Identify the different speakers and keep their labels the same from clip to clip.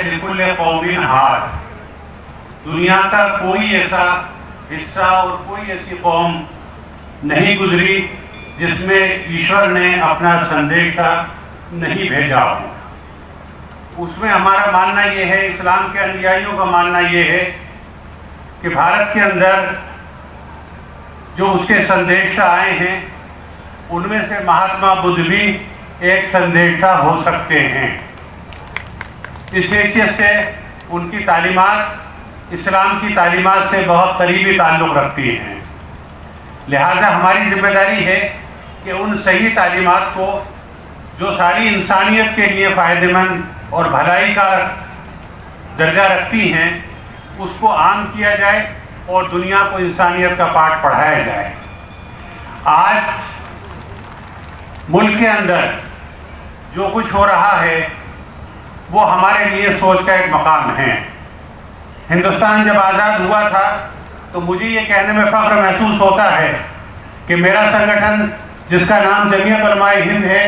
Speaker 1: लिकुल कौमिन हाद। दुनिया का कोई ऐसा हिस्सा और कोई ऐसी कौम नहीं गुजरी जिसमें ईश्वर ने अपना संदेशा नहीं भेजा हो। उसमें हमारा मानना ये है, इस्लाम के अनुयायियों का मानना ये है कि भारत के अंदर जो उसके संदेशा आए हैं उनमें से महात्मा बुद्ध भी एक संदेशा हो सकते हैं। इस हैसियत से उनकी तालीमात इस्लाम की तालीमात से बहुत करीबी ताल्लुक़ रखती हैं। लिहाजा हमारी जिम्मेदारी है कि उन सही तालीमात को जो सारी इंसानियत के लिए फ़ायदेमंद और भलाई का दर्जा रखती हैं उसको आम किया जाए और दुनिया को इंसानियत का पाठ पढ़ाया जाए। आज मुल्क के अंदर जो कुछ हो रहा है वो हमारे लिए सोच का एक मकाम है। हिंदुस्तान जब आज़ाद हुआ था तो मुझे ये कहने में फ़ख्र महसूस होता है कि मेरा संगठन जिसका नाम जमीयत उलमाए हिंद है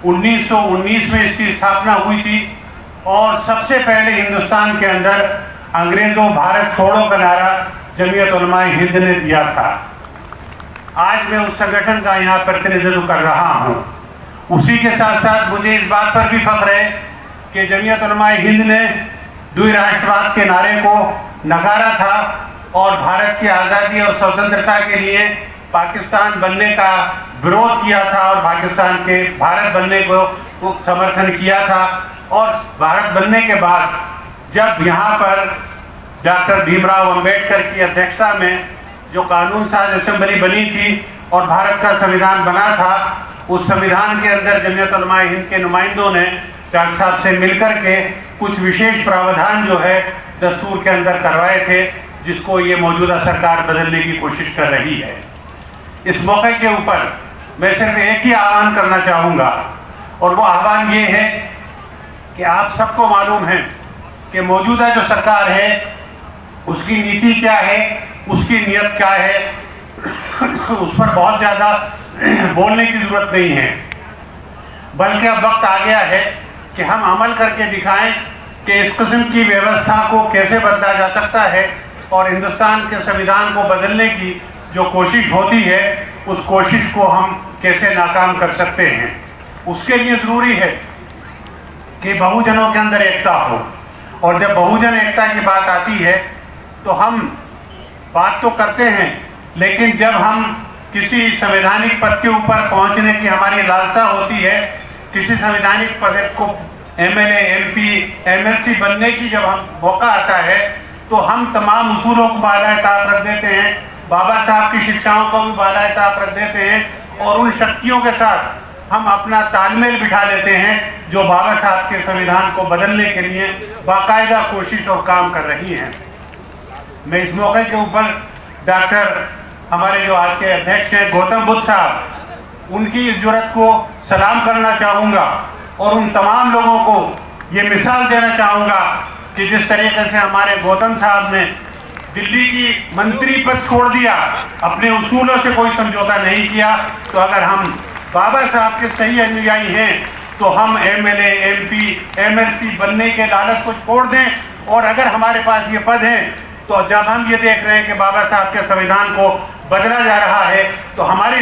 Speaker 1: 1919 में इसकी स्थापना हुई थी और सबसे पहले हिंदुस्तान के अंदर अंग्रेज़ों भारत छोड़ो का नारा जमीयत उलमाए हिंद ने दिया था। आज मैं उस संगठन का यहाँ प्रतिनिधित्व कर रहा हूँ। उसी के साथ साथ मुझे इस बात पर भी फ़ख्र है कि जमीयत उलमाए हिंद ने द्विराष्ट्रवाद के नारे को नकारा था और भारत की आज़ादी और स्वतंत्रता के लिए पाकिस्तान बनने का विरोध किया था और पाकिस्तान के भारत बनने को समर्थन किया था। और भारत बनने के बाद जब यहाँ पर डॉक्टर भीमराव अंबेडकर की अध्यक्षता में जो कानून साज असेंबली बनी थी और भारत का संविधान बना था, उस संविधान के अंदर जमीयत उलमाए हिंद के नुमाइंदों ने डॉक्टर साहब से मिलकर के कुछ विशेष प्रावधान जो है दस्तूर के अंदर करवाए थे, जिसको ये मौजूदा सरकार बदलने की कोशिश कर रही है। इस मौके के ऊपर मैं सिर्फ एक ही आह्वान करना चाहूँगा और वो आह्वान ये है कि आप सबको मालूम है कि मौजूदा जो सरकार है उसकी नीति क्या है, उसकी नीयत क्या है, उस पर बहुत ज़्यादा बोलने की ज़रूरत नहीं है, बल्कि अब वक्त आ गया है कि हम अमल करके दिखाएं कि इस किस्म की व्यवस्था को कैसे बदला जा सकता है और हिंदुस्तान के संविधान को बदलने की जो कोशिश होती है उस कोशिश को हम कैसे नाकाम कर सकते हैं। उसके लिए ज़रूरी है कि बहुजनों के अंदर एकता हो, और जब बहुजन एकता की बात आती है तो हम बात तो करते हैं, लेकिन जब हम किसी संवैधानिक पद के ऊपर पहुंचने की हमारी लालसा होती है, किसी संवैधानिक पद को एमएलए, एमपी, एमएलसी बनने की जब हम मौका आता है तो हम तमाम उसूलों को बालाए ताक रख देते हैं, बाबा साहब की शिक्षाओं को भी बालाए ताक रख देते हैं और उन शक्तियों के साथ हम अपना तालमेल बिठा लेते हैं जो बाबा साहब के संविधान को बदलने के लिए बाकायदा कोशिश और काम कर रही हैं। मैं इस मौके के ऊपर डॉक्टर हमारे जो आज के अध्यक्ष हैं गौतम बुद्ध साहब, उनकी इस जुर्रत को सलाम करना चाहूँगा और उन तमाम लोगों को ये मिसाल देना चाहूँगा कि जिस तरीके से हमारे गौतम साहब ने दिल्ली की मंत्री पद छोड़ दिया, अपने उसूलों से कोई समझौता नहीं किया, तो अगर हम बाबा साहब के सही अनुयायी हैं तो हम एमएलए, एमपी, एमएलसी बनने के लालच को छोड़ दें और अगर हमारे पास ये पद हैं तो जब हम ये देख रहे हैं कि बाबा साहब के संविधान को बदला जा रहा है तो हमारी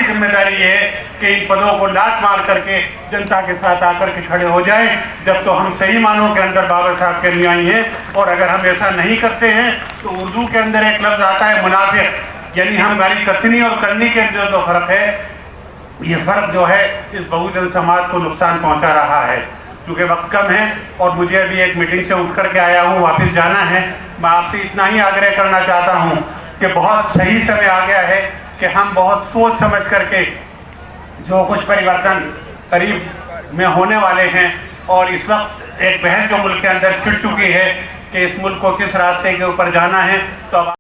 Speaker 1: जिम्मेदारी ये है कि इन पदों को लात मार करके जनता के साथ आकर के खड़े हो जाएं, जब तो हम सही मानों के अंदर बाबा साहब के अनुयायी हैं। और अगर हम ऐसा नहीं करते हैं तो उर्दू के अंदर एक लफ्ज़ आता है मुनाफिक, यानी हम गाली कथनी और करनी के अंदर जो फ़र्क है, ये फ़र्क जो है इस बहुजन समाज को नुकसान पहुँचा रहा है। क्योंकि वक्त कम है और मुझे अभी एक मीटिंग से उठ करके आया हूँ, वापस जाना है। मैं आपसे इतना ही आग्रह करना चाहता हूँ कि बहुत सही समय आ गया है कि हम बहुत सोच समझ करके जो कुछ परिवर्तन करीब में होने वाले हैं, और इस वक्त एक बहस जो मुल्क के अंदर छिड़ चुकी है कि इस मुल्क को किस रास्ते के ऊपर जाना है, तो